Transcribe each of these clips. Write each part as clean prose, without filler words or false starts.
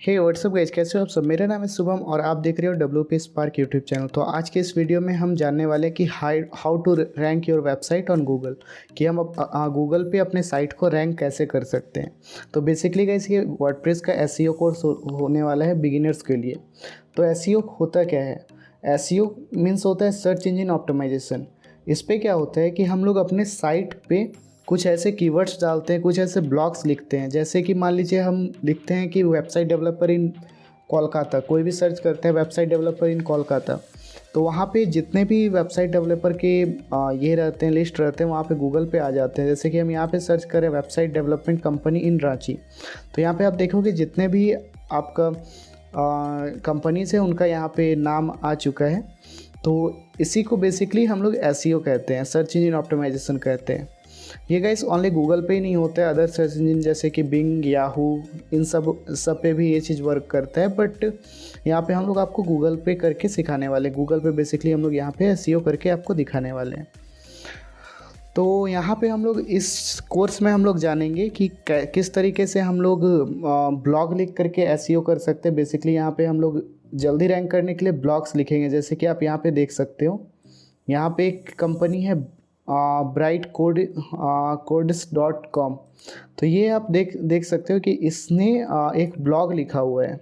हे WhatsApp guys, कैसे हो आप सब। मेरा नाम है शुभम और आप देख रहे हो WP स्पार्क यूट्यूब चैनल। तो आज के इस वीडियो में हम जानने वाले हैं कि how to rank your website on Google, कि हम गूगल पे अपने साइट को रैंक कैसे कर सकते हैं। तो बेसिकली गाइस ये वर्डप्रेस का एसईओ कोर्स होने वाला है बिगिनर्स के लिए। तो एसईओ होता क्या है? एसईओ मीन्स होता है सर्च इंजन ऑप्टिमाइजेशन। इस पे क्या होता है कि हम लोग अपने साइट पे कुछ ऐसे कीवर्ड्स डालते हैं, कुछ ऐसे ब्लॉग्स लिखते हैं। जैसे कि मान लीजिए हम लिखते हैं कि वेबसाइट डेवलपर इन कोलकाता, कोई भी सर्च करते हैं वेबसाइट डेवलपर इन कोलकाता, तो वहाँ पे जितने भी वेबसाइट डेवलपर के ये रहते हैं, लिस्ट रहते हैं, वहाँ पे गूगल पे आ जाते हैं। जैसे कि हम यहाँ पे सर्च करें वेबसाइट डेवलपमेंट कंपनी इन रांची, तो यहाँ पे आप देखोगे जितने भी आपका कंपनीज है उनका यहाँ पे नाम आ चुका है। तो इसी को बेसिकली हम लोग एसईओ कहते हैं, सर्च इंजन ऑप्टिमाइजेशन कहते हैं। ये गाइस ओनली गूगल पे ही नहीं होता है, अदर सर्च इंजन जैसे कि बिंग, याहू, इन सब पे भी ये चीज़ वर्क करता है। बट यहाँ पे हम लोग आपको गूगल पे करके सिखाने वाले हैं। गूगल पे बेसिकली हम लोग यहाँ पे एसईओ करके आपको दिखाने वाले हैं। तो यहाँ पे हम लोग इस कोर्स में हम लोग जानेंगे कि किस तरीके से हम लोग ब्लॉग लिख करके एसईओ कर सकते हैं। बेसिकली यहाँ पे हम लोग जल्दी रैंक करने के लिए ब्लॉग्स लिखेंगे। जैसे कि आप यहाँ पे देख सकते हो, यहाँ पे एक कंपनी है brightcodes.com। तो ये आप देख सकते हो कि इसने एक ब्लॉग लिखा हुआ है।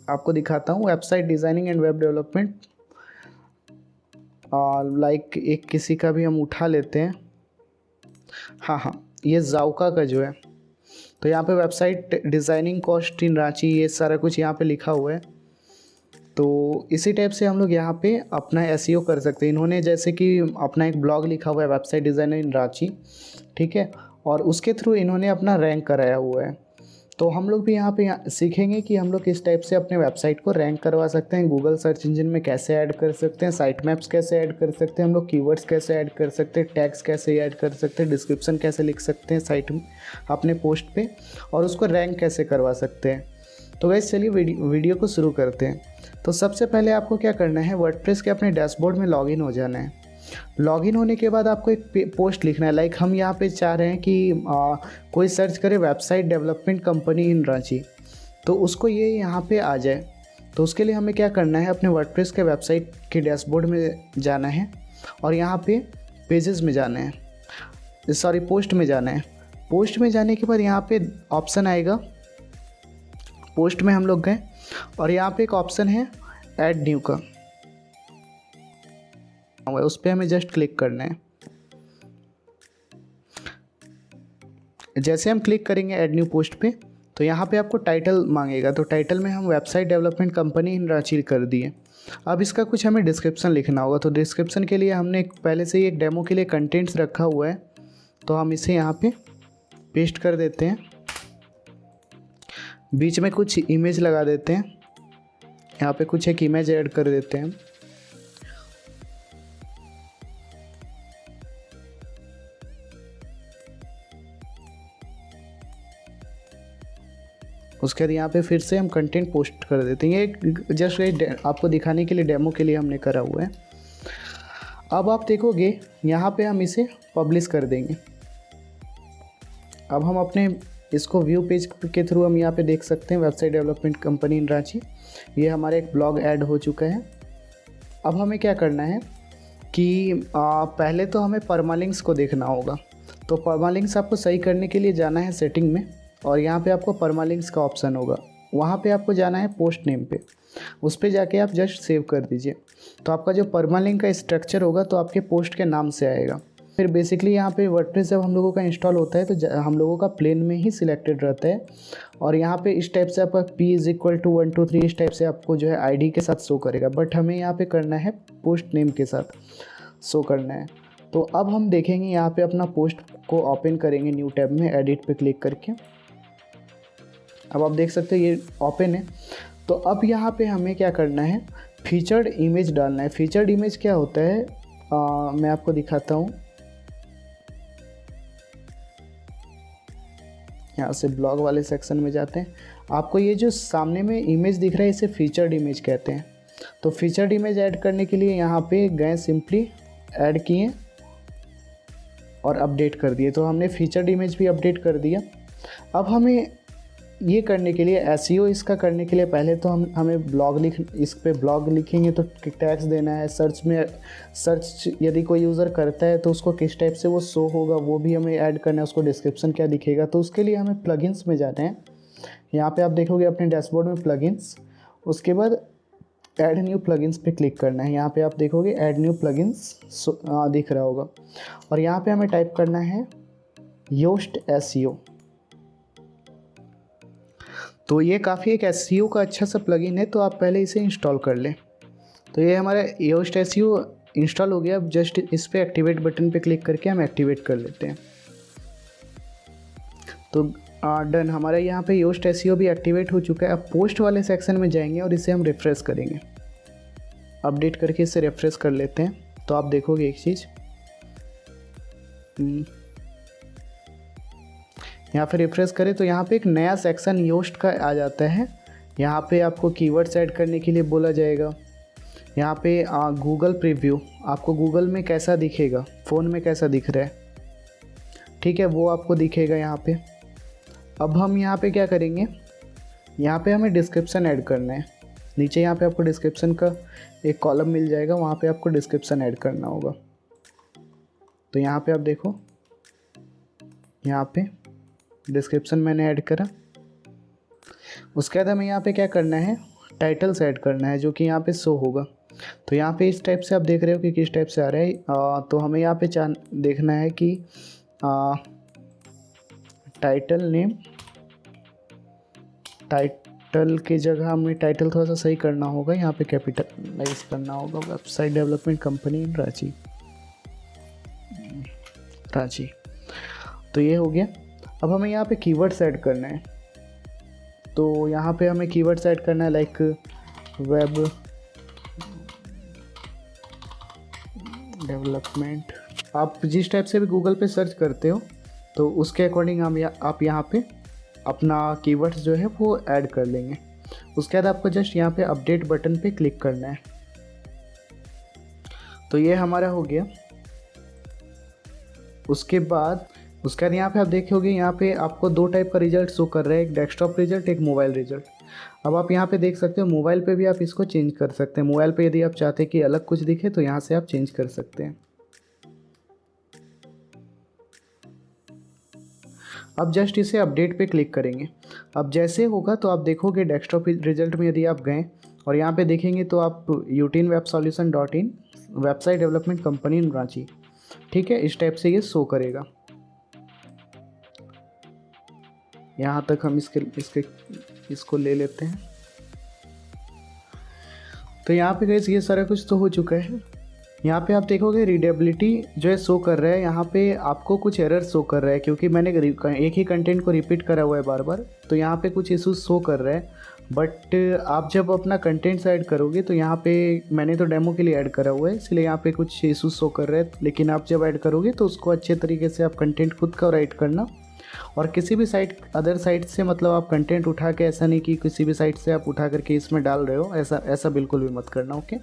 आपको दिखाता हूँ, website designing and web development. Like एक किसी का भी हम उठा लेते हैं। हाँ, ये जाउका का जो है। तो यहाँ पे website designing cost in Ranchi, ये सारा कुछ यहाँ पे लिखा हुआ है। तो इसी टाइप से हम लोग यहाँ पे अपना एसईओ कर सकते हैं। इन्होंने जैसे कि अपना एक ब्लॉग लिखा हुआ है वेबसाइट डिज़ाइनर इन रांची, ठीक है, और उसके थ्रू इन्होंने अपना रैंक कराया हुआ है। तो हम लोग भी यहाँ पे सीखेंगे कि हम लोग किस टाइप से अपने वेबसाइट को रैंक करवा सकते हैं, गूगल सर्च इंजन में कैसे ऐड कर सकते हैं, साइट मैप्स कैसे ऐड कर सकते हैं, हम लोग कीवर्ड्स कैसे ऐड कर सकते हैं, टैग्स कैसे ऐड कर सकते हैं, डिस्क्रिप्शन कैसे लिख सकते हैं साइट में अपने पोस्ट पे, और उसको रैंक कैसे करवा सकते हैं। तो गाइस चलिए वीडियो को शुरू करते हैं। तो सबसे पहले आपको क्या करना है, वर्डप्रेस के अपने डैशबोर्ड में लॉगिन हो जाना है। लॉगिन होने के बाद आपको एक पोस्ट लिखना है। लाइक हम यहाँ पे चाह रहे हैं कि कोई सर्च करे वेबसाइट डेवलपमेंट कंपनी इन रांची, तो उसको ये यहाँ पे आ जाए। तो उसके लिए हमें क्या करना है, अपने वर्डप्रेस के वेबसाइट के डैशबोर्ड में जाना है और यहाँ पे पेजेस में जाना है, सॉरी पोस्ट में जाना है। पोस्ट में जाने के बाद यहाँ पे ऑप्शन आएगा, पोस्ट में हम लोग गए और यहाँ पे एक ऑप्शन है ऐड न्यू का, उस पर हमें जस्ट क्लिक करना है। जैसे हम क्लिक करेंगे ऐड न्यू पोस्ट पे, तो यहाँ पे आपको टाइटल मांगेगा। तो टाइटल में हम वेबसाइट डेवलपमेंट कंपनी इन रांची कर दिए। अब इसका कुछ हमें डिस्क्रिप्शन लिखना होगा। तो डिस्क्रिप्शन के लिए हमने पहले से ही एक डेमो के लिए कंटेंट्स रखा हुआ है, तो हम इसे यहाँ पे पेस्ट कर देते हैं। बीच में कुछ इमेज लगा देते हैं, यहाँ पे कुछ एक इमेज ऐड कर देते हैं। उसके बाद यहाँ पे फिर से हम कंटेंट पोस्ट कर देते हैं। ये जस्ट आपको दिखाने के लिए, डेमो के लिए हमने करा हुआ है। अब आप देखोगे यहाँ पे हम इसे पब्लिश कर देंगे। अब हम अपने इसको व्यू पेज के थ्रू हम यहाँ पे देख सकते हैं वेबसाइट डेवलपमेंट कंपनी इन रांची, ये हमारा एक ब्लॉग ऐड हो चुका है। अब हमें क्या करना है कि पहले तो हमें परमालिंक्स को देखना होगा। तो परमालिंक्स आपको सही करने के लिए जाना है सेटिंग में, और यहाँ पे आपको परमालिंक्स का ऑप्शन होगा, वहाँ पे आपको जाना है पोस्ट नेम पे। उस पर जाके आप जस्ट सेव कर दीजिए। तो आपका जो परमालिंक का स्ट्रक्चर होगा तो आपके पोस्ट के नाम से आएगा। फिर बेसिकली यहाँ पे वर्डप्रेस जब हम लोगों का इंस्टॉल होता है तो हम लोगों का प्लेन में ही सिलेक्टेड रहता है, और यहाँ पे इस टाइप से आपका P=123 इस टाइप से आपको जो है आईडी के साथ शो करेगा। बट हमें यहाँ पे करना है पोस्ट नेम के साथ शो करना है। तो अब हम देखेंगे यहाँ पे अपना पोस्ट को ओपन करेंगे न्यू टैब में, एडिट पे क्लिक करके। अब आप देख सकते हो ये ओपन है। तो अब यहाँ पे हमें क्या करना है, फीचर्ड इमेज डालना है। फीचर्ड इमेज क्या होता है मैं आपको दिखाता हूँ। यहाँ से ब्लॉग वाले सेक्शन में जाते हैं। आपको ये जो सामने में इमेज दिख रहा है इसे फीचर्ड इमेज कहते हैं। तो फीचर्ड इमेज ऐड करने के लिए यहाँ पे गए, सिंपली ऐड किए और अपडेट कर दिए। तो हमने फीचर्ड इमेज भी अपडेट कर दिया। अब हमें ये करने के लिए एसईओ इसका करने के लिए पहले तो हमें इस पे ब्लॉग लिखेंगे तो टैग्स देना है। सर्च यदि कोई यूज़र करता है तो उसको किस टाइप से वो शो होगा वो भी हमें ऐड करना है, उसको डिस्क्रिप्शन क्या दिखेगा। तो उसके लिए हमें प्लगइन्स में जाना है। यहाँ पे आप देखोगे अपने डैशबोर्ड में प्लगइन्स, उसके बाद ऐड न्यू प्लगइन्स पे क्लिक करना है। यहाँ पे आप देखोगे ऐड न्यू प्लगइन्स दिख रहा होगा और यहाँ पे हमें टाइप करना है योस्ट एसईओ। तो ये काफ़ी एक एसईओ का अच्छा सा प्लगइन है, तो आप पहले इसे इंस्टॉल कर लें। तो ये हमारा योस्ट एसईओ इंस्टॉल हो गया। अब जस्ट इस पे एक्टिवेट बटन पे क्लिक करके हम एक्टिवेट कर लेते हैं। तो डन, हमारा यहाँ पे योस्ट एसईओ भी एक्टिवेट हो चुका है। अब पोस्ट वाले सेक्शन में जाएंगे और इसे हम रिफ्रेश करेंगे। अपडेट करके इसे रिफ्रेश कर लेते हैं। तो आप देखोगे एक चीज़, यहाँ पे रिफ्रेश करें तो यहाँ पे एक नया सेक्शन योस्ट का आ जाता है। यहाँ पे आपको कीवर्ड्स ऐड करने के लिए बोला जाएगा। यहाँ पे गूगल प्रीव्यू, आपको गूगल में कैसा दिखेगा, फ़ोन में कैसा दिख रहा है, ठीक है, वो आपको दिखेगा यहाँ पे। अब हम यहाँ पे क्या करेंगे, यहाँ पे हमें डिस्क्रिप्शन ऐड करना है। नीचे यहाँ पे आपको डिस्क्रिप्शन का एक कॉलम मिल जाएगा, वहाँ पे आपको डिस्क्रिप्शन ऐड करना होगा। तो यहाँ पे आप देखो, यहाँ पे डिस्क्रिप्शन मैंने ऐड करा। उसके बाद हमें यहाँ पे क्या करना है, टाइटल्स ऐड करना है जो कि यहाँ पे शो होगा। तो यहाँ पे इस टाइप से आप देख रहे हो कि किस टाइप से आ रहा है। तो हमें यहाँ पे देखना है कि टाइटल नेम, टाइटल की जगह हमें टाइटल थोड़ा सा सही करना होगा, यहाँ पे कैपिटलाइज करना होगा, वेबसाइट डेवलपमेंट कंपनी इन रांची। तो ये हो गया। अब हमें यहाँ पे कीवर्ड्स ऐड करना है। तो यहाँ पे हमें कीवर्ड्स ऐड करना है लाइक वेब डेवलपमेंट। आप जिस टाइप से भी गूगल पे सर्च करते हो तो उसके अकॉर्डिंग आप यहाँ पे अपना कीवर्ड्स जो है वो ऐड कर लेंगे। उसके बाद आपको जस्ट यहाँ पे अपडेट बटन पे क्लिक करना है। तो ये हमारा हो गया। उसके बाद यहाँ पे आप देखोगे, यहाँ पे आपको दो टाइप का रिजल्ट शो कर रहा है, एक डेस्कटॉप रिजल्ट, एक मोबाइल रिजल्ट। अब आप यहाँ पे देख सकते हो मोबाइल पे भी आप इसको चेंज कर सकते हैं। मोबाइल पे यदि आप चाहते हैं कि अलग कुछ दिखे तो यहाँ से आप चेंज कर सकते हैं। अब जस्ट इसे अपडेट पे क्लिक करेंगे। अब जैसे होगा तो आप देखोगे डेस्कटॉप रिजल्ट में यदि आप गए और यहाँ पे देखेंगे तो आप utinwebsolution.in वेबसाइट डेवलपमेंट कंपनी इन रांची, ठीक है, इस टाइप से ये शो करेगा। यहाँ तक हम इसको ले लेते हैं। तो यहाँ पे गाइस ये सारा कुछ तो हो चुका है। यहाँ पे आप देखोगे रीडेबिलिटी जो है शो कर रहा है। यहाँ पे आपको कुछ एरर शो कर रहा है क्योंकि मैंने एक ही कंटेंट को रिपीट करा हुआ है बार बार, तो यहाँ पे कुछ इशूज़ शो कर रहा है। बट आप जब अपना कंटेंट ऐड करोगे तो यहाँ पे मैंने तो डेमो के लिए ऐड करा हुआ है, इसलिए यहाँ पे कुछ इशूज़ शो कर रहे हैं। लेकिन आप जब ऐड करोगे तो उसको अच्छे तरीके से आप कंटेंट खुद का राइट करना, और किसी भी अदर साइट से मतलब आप कंटेंट उठा के, ऐसा नहीं कि किसी भी साइट से आप उठा करके इसमें डाल रहे हो, ऐसा बिल्कुल भी मत करना, ओके।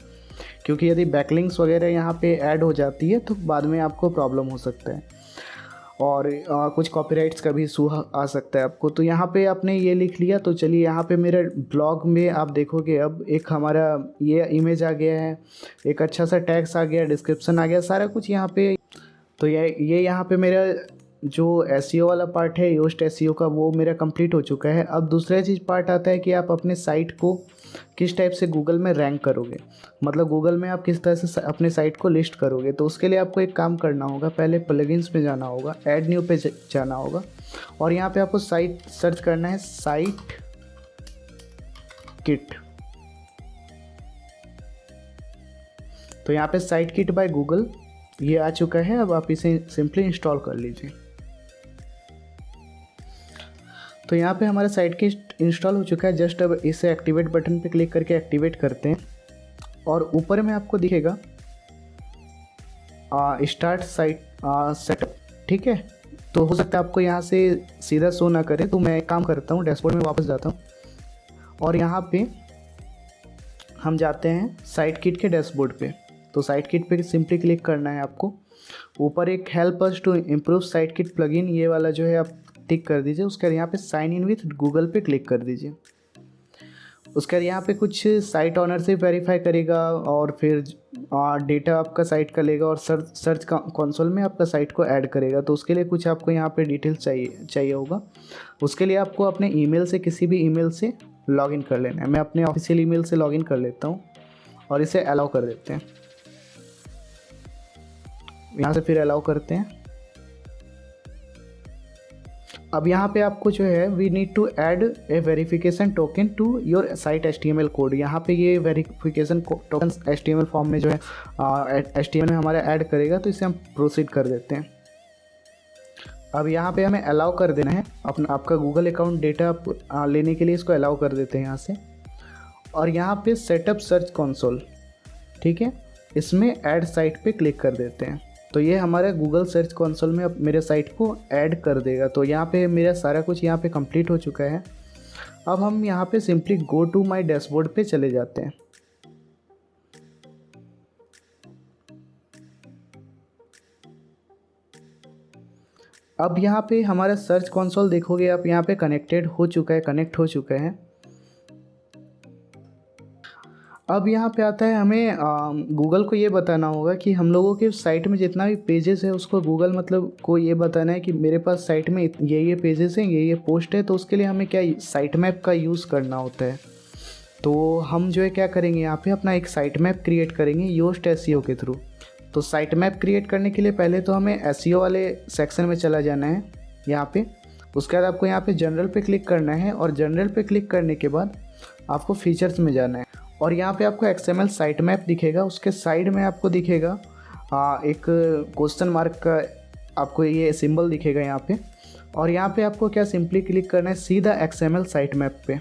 क्योंकि यदि बैकलिंक्स वगैरह यहाँ पे ऐड हो जाती है तो बाद में आपको प्रॉब्लम हो सकता है और कुछ कॉपीराइट्स का भी इशू आ सकता है आपको। तो यहाँ पे आपने ये लिख लिया। तो चलिए यहाँ पे मेरे ब्लॉग में आप देखोगे अब एक हमारा ये इमेज आ गया है, एक अच्छा सा टैग्स आ गया, डिस्क्रिप्शन आ गया, सारा कुछ यहाँ पे। तो ये यहाँ पे मेरा जो एसईओ वाला पार्ट है, योस्ट एसईओ का, वो मेरा कंप्लीट हो चुका है। अब दूसरा चीज़ पार्ट आता है कि आप अपने साइट को किस टाइप से गूगल में रैंक करोगे, मतलब गूगल में आप किस तरह से अपने साइट को लिस्ट करोगे। तो उसके लिए आपको एक काम करना होगा, पहले प्लगइन्स पे जाना होगा, ऐड न्यू पे जाना होगा और यहाँ पे आपको साइट सर्च करना है, साइट किट। तो यहाँ पे साइट किट बाय गूगल ये आ चुका है। अब आप इसे सिंपली इंस्टॉल कर लीजिए। तो यहाँ पे हमारा साइट किट इंस्टॉल हो चुका है। जस्ट अब इसे एक्टिवेट बटन पे क्लिक करके एक्टिवेट करते हैं और ऊपर में आपको दिखेगा स्टार्ट साइट सेटअप, ठीक है। तो हो सकता है आपको यहाँ से सीधा शो ना करे, तो मैं एक काम करता हूँ, डैशबोर्ड में वापस जाता हूँ और यहाँ पे हम जाते हैं साइट किट के डैशबोर्ड पे। तो साइट किट पे सिंपली क्लिक करना है आपको। ऊपर एक help us to improve site kit plugin, ये वाला जो है आप टिक कर दीजिए। उसके बाद यहाँ पे साइन इन विथ गूगल पे क्लिक कर दीजिए। उसके बाद यहाँ पे कुछ साइट ऑनरशिप वेरीफाई करेगा और फिर डेटा आपका साइट का लेगा और सर्च कंसोल में आपका साइट को ऐड करेगा। तो उसके लिए कुछ आपको यहाँ पे डिटेल्स चाहिए होगा। उसके लिए आपको अपने ईमेल से, किसी भी ईमेल से लॉगिन कर लेना है। मैं अपने ऑफिशियल ईमेल से लॉगिन कर लेता हूँ और इसे अलाउ कर देते हैं। यहाँ से फिर अलाउ करते हैं। अब यहाँ पे आपको जो है we need to add a verification token to your site HTML code. यहाँ पे ये वेरिफिकेशन टोकन HTML फॉर्म में जो है HTML में हमारा ऐड करेगा, तो इसे हम प्रोसीड कर देते हैं। अब यहाँ पे हमें अलाउ कर देना है आपका गूगल अकाउंट डेटा लेने के लिए, इसको अलाउ कर देते हैं यहाँ से। और यहाँ पे सेटअप सर्च कंसोल, ठीक है, इसमें ऐड साइट पे क्लिक कर देते हैं। तो ये हमारे गूगल सर्च कंसोल में अब मेरे साइट को ऐड कर देगा। तो यहाँ पे मेरा सारा कुछ यहाँ पे कंप्लीट हो चुका है। अब हम यहाँ पे simply go to my dashboard पे चले जाते हैं। अब यहाँ पे हमारा सर्च कंसोल देखोगे आप, यहाँ पे कनेक्ट हो चुका है। अब यहाँ पे आता है हमें गूगल को ये बताना होगा कि हम लोगों के साइट में जितना भी पेजेस है उसको गूगल मतलब को ये बताना है कि मेरे पास साइट में ये पेजेस हैं, ये पोस्ट है। तो उसके लिए हमें क्या साइट मैप का यूज़ करना होता है। तो हम जो है क्या करेंगे, यहाँ पे अपना एक साइट मैप क्रिएट करेंगे योस्ट SEO के थ्रू। तो साइट मैप क्रिएट करने के लिए पहले तो हमें SEO वाले सेक्शन में चला जाना है यहाँ पे। उसके बाद आपको यहाँ पे जनरल पे क्लिक करना है और जनरल पे क्लिक करने के बाद आपको फीचर्स में जाना है और यहाँ पे आपको XML साइट मैप दिखेगा। उसके साइड में आपको दिखेगा एक क्वेश्चन मार्क का आपको ये सिंबल दिखेगा यहाँ पे। और यहाँ पे आपको क्या सिंपली क्लिक करना है सीधा XML साइट मैप पे।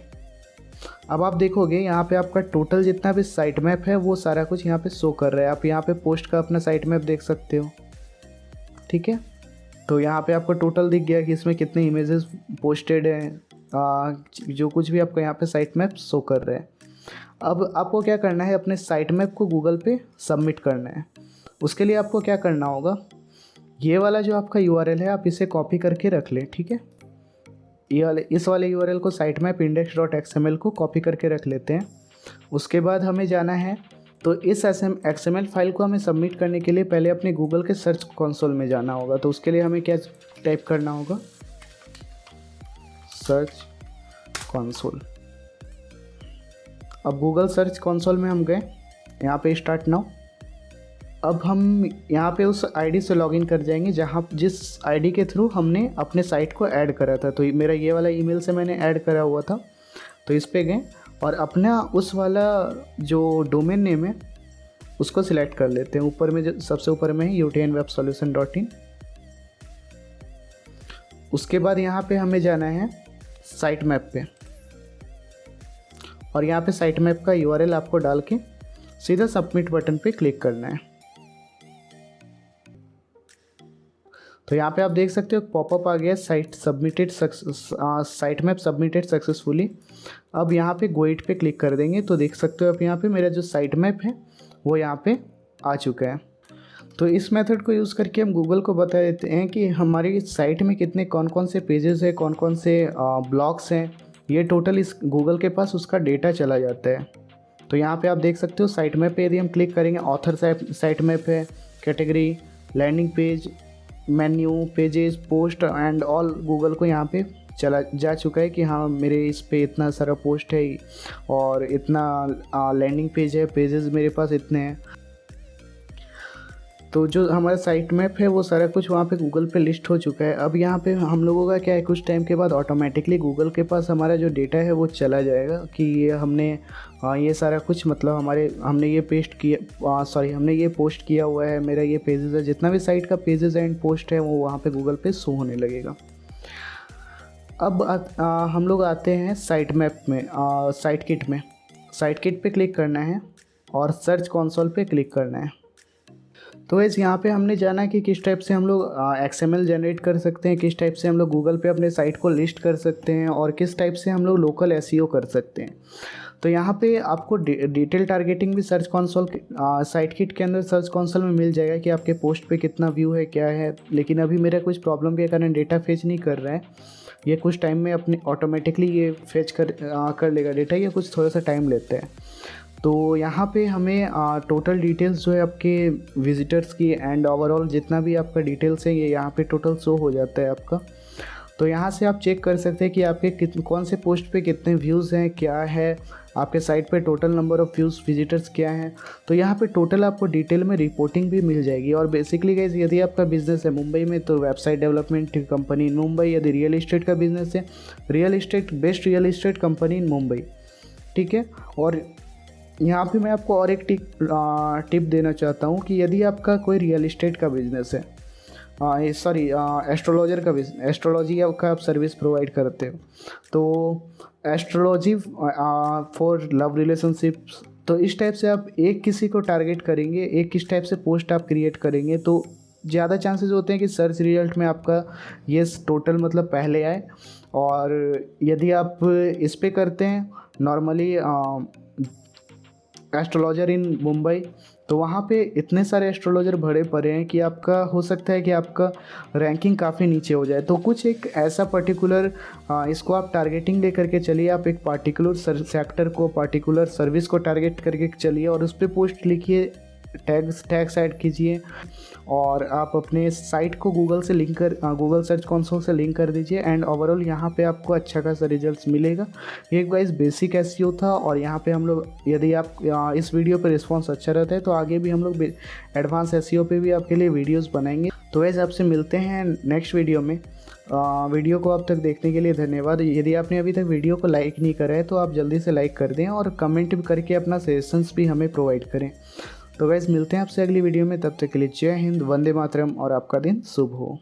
अब आप देखोगे यहाँ पे आपका टोटल जितना भी साइट मैप है वो सारा कुछ यहाँ पे शो कर रहा है। आप यहाँ पे पोस्ट का अपना साइट मैप देख सकते हो, ठीक है। तो यहाँ पे आपको टोटल दिख गया कि इसमें कितने इमेजेस पोस्टेड हैं, जो कुछ भी आपको यहाँ पे साइट मैप शो कर रहे हैं। अब आपको क्या करना है, अपने साइट मैप को गूगल पे सबमिट करना है। उसके लिए आपको क्या करना होगा, ये वाला जो आपका URL है आप इसे कॉपी करके रख लें, ठीक है। इस वाले URL को साइट मैप index.xml को कॉपी करके रख लेते हैं। उसके बाद हमें जाना है, तो इस XML फाइल को हमें सबमिट करने के लिए पहले अपने गूगल के सर्च कंसोल में जाना होगा। तो उसके लिए हमें क्या टाइप करना होगा, सर्च कंसोल। अब गूगल सर्च कंसोल में हम गए, यहाँ पे स्टार्ट नाउ। अब हम यहाँ पे उस आईडी से लॉगिन कर जाएंगे जिस आईडी के थ्रू हमने अपने साइट को ऐड करा था। तो मेरा ये वाला ईमेल से मैंने ऐड करा हुआ था। तो इस पे गए और अपना उस वाला जो डोमेन नेम है उसको सिलेक्ट कर लेते हैं। ऊपर में जो सबसे ऊपर में है utnwebsolution.in। उसके बाद यहाँ पे हमें जाना है साइट मैप पे और यहाँ पे साइट मैप का URL आपको डाल के सीधा सबमिट बटन पे क्लिक करना है। तो यहाँ पे आप देख सकते हो पॉपअप आ गया, साइट मैप सबमिटेड सक्सेसफुली। अब यहाँ पे गो इट पे क्लिक कर देंगे तो देख सकते हो आप यहाँ पे मेरा जो साइट मैप है वो यहाँ पे आ चुका है। तो इस मेथड को यूज़ करके हम गूगल को बता देते हैं कि हमारी साइट में कितने कौन कौन से पेजेस हैं, कौन कौन से ब्लॉग्स हैं। ये टोटल इस गूगल के पास उसका डेटा चला जाता है। तो यहाँ पे आप देख सकते हो साइट मैप पे यदि हम क्लिक करेंगे, ऑथर साइट मैप है, category, landing page, menu, pages, post and all Google को यहाँ पे चला जा चुका है कि हाँ मेरे इस पे इतना सारा पोस्ट है और इतना लैंडिंग पेज है, पेजेस मेरे पास इतने हैं। तो जो हमारा साइट मैप है वो सारा कुछ वहाँ पे गूगल पे लिस्ट हो चुका है। अब यहाँ पे हम लोगों का क्या है, कुछ टाइम के बाद ऑटोमेटिकली गूगल के पास हमारा जो डेटा है वो चला जाएगा कि ये हमने ये सारा कुछ मतलब हमने ये पोस्ट किया हुआ है, मेरा ये पेजेस है, जितना भी साइट का पेजेस एंड पोस्ट है वो वहाँ पे गूगल पे शो होने लगेगा। अब हम लोग आते हैं साइट मैप में, साइट किट पे क्लिक करना है और सर्च कंसोल पे क्लिक करना है। तो इस यहाँ पे हमने जाना कि किस टाइप से हम लोग XML जनरेट कर सकते हैं, किस टाइप से हम लोग गूगल पे अपने साइट को लिस्ट कर सकते हैं और किस टाइप से हम लोग लोकल SEO कर सकते हैं। तो यहाँ पे आपको डिटेल टारगेटिंग भी सर्च कंसोल साइट किट के अंदर सर्च कंसोल में मिल जाएगा कि आपके पोस्ट पे कितना व्यू है क्या है। लेकिन अभी मेरा कुछ प्रॉब्लम के कारण डेटा फेच नहीं कर रहा है, ये कुछ टाइम में अपने ऑटोमेटिकली ये फेच कर लेगा डेटा, ये कुछ थोड़ा सा टाइम लेता है। तो यहाँ पे हमें टोटल डिटेल्स जो है आपके विजिटर्स की एंड ओवरऑल जितना भी आपका डिटेल्स है ये यहाँ पे टोटल शो हो जाता है आपका। तो यहाँ से आप चेक कर सकते हैं कि आपके कौन से पोस्ट पे कितने व्यूज़ हैं, क्या है आपके साइट पे total number of views visitors क्या हैं। तो यहाँ पे टोटल आपको डिटेल में रिपोर्टिंग भी मिल जाएगी। और बेसिकली गाइस यदि आपका बिज़नेस है मुंबई में तो वेबसाइट डेवलपमेंट कंपनी इन मुंबई, यदि रियल इस्टेट का बिज़नेस है real estate best real estate company इन मुंबई, ठीक है। और यहाँ पे मैं आपको और एक टिप देना चाहता हूँ कि यदि आपका कोई रियल इस्टेट का बिज़नेस है, एस्ट्रोलॉजर का बिजनेस, एस्ट्रोलॉजी का आप सर्विस प्रोवाइड करते हो, तो एस्ट्रोलॉजी फॉर लव रिलेशनशिप्स, तो इस टाइप से आप एक किसी को टारगेट करेंगे, एक किस टाइप से पोस्ट आप क्रिएट करेंगे तो ज़्यादा चांसेस होते हैं कि सर्च रिजल्ट में आपका ये टोटल मतलब पहले आए। और यदि आप इस पे करते हैं नॉर्मली एस्ट्रोलॉजर इन मुंबई, तो वहाँ पे इतने सारे एस्ट्रोलॉजर भरे पड़े हैं कि आपका हो सकता है कि आपका रैंकिंग काफ़ी नीचे हो जाए। तो कुछ एक ऐसा पर्टिकुलर इसको आप टारगेटिंग ले करके चलिए, आप एक पार्टिकुलर सेक्टर को, पार्टिकुलर सर्विस को टारगेट करके चलिए और उस पर पोस्ट लिखिए, टैग्स ऐड कीजिए और आप अपने साइट को गूगल से लिंक कर गूगल सर्च कंसोल से लिंक कर दीजिए एंड ओवरऑल यहाँ पे आपको अच्छा खासा रिजल्ट्स मिलेगा। ये गाइस बेसिक एसईओ था। और यहाँ पे हम लोग, यदि आप इस वीडियो पर रिस्पांस अच्छा रहता है तो आगे भी हम लोग एडवांस एसईओ पे भी आपके लिए वीडियोज़ बनाएंगे। तो गाइस आपसे मिलते हैं नेक्स्ट वीडियो में। वीडियो को अब तक देखने के लिए धन्यवाद। यदि आपने अभी तक वीडियो को लाइक नहीं करा है तो आप जल्दी से लाइक कर दें और कमेंट करके अपना सजेशंस भी हमें प्रोवाइड करें। तो गाइस मिलते हैं आपसे अगली वीडियो में, तब तक के लिए जय हिंद, वंदे मातरम और आपका दिन शुभ हो।